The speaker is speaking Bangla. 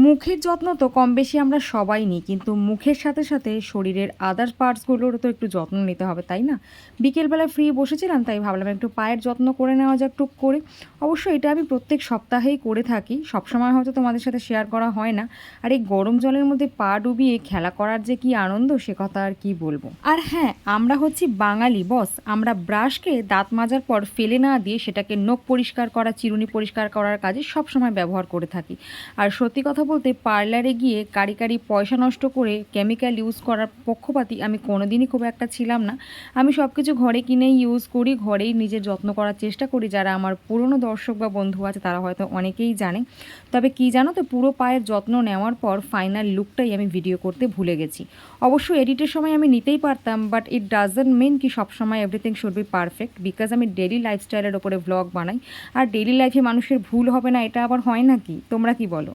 মুখের যত্ন তো কম বেশি আমরা সবাই নিই, কিন্তু মুখের সাথে সাথে শরীরের আদার পার্টসগুলোরও তো একটু যত্ন নিতে হবে, তাই না? বিকেলবেলা ফ্রি বসেছিলাম, তাই ভাবলাম একটু পায়ের যত্ন করে নেওয়া যাক টুক করে। অবশ্য এটা আমি প্রত্যেক সপ্তাহেই করে থাকি, সবসময় হয়তো তোমাদের সাথে শেয়ার করা হয় না। আর এই গরম জলের মধ্যে পা ডুবিয়ে খেলা করার যে কি আনন্দ, সে কথা আর কি বলবো। আর হ্যাঁ, আমরা হচ্ছি বাঙালি বস, আমরা ব্রাশকে দাঁত মাজার পর ফেলে না দিয়ে সেটাকে নখ পরিষ্কার করা, চিরুনি পরিষ্কার করার কাজে সবসময় ব্যবহার করে থাকি। আর সত্যি কথা বলতে, পার্লারে গিয়ে কারি কারি পয়সা নষ্ট করে কেমিক্যাল ইউজ করার পক্ষপাতী আমি কোনোদিনই খুব একটা ছিলাম না। আমি সব কিছু ঘরে কিনেই ইউজ করি, ঘরেই নিজের যত্ন করার চেষ্টা করি। যারা আমার পুরনো দর্শক বা বন্ধু আছে তারা হয়তো অনেকেই জানে। তবে কি জানো তো, পুরো পায়ের যত্ন নেওয়ার পর ফাইনাল লুকটাই আমি ভিডিও করতে ভুলে গেছি। অবশ্য এডিটের সময় আমি নিতেই পারতাম, বাট ইট ডাজন্ট মিন কি সবসময় everything should be perfect, because আমি ডেলি লাইফস্টাইলের ওপরে ভ্লগ বানাই। আর ডেলি লাইফে মানুষের ভুল হবে না, এটা আবার হয় নাকি? তোমরা কি বলো?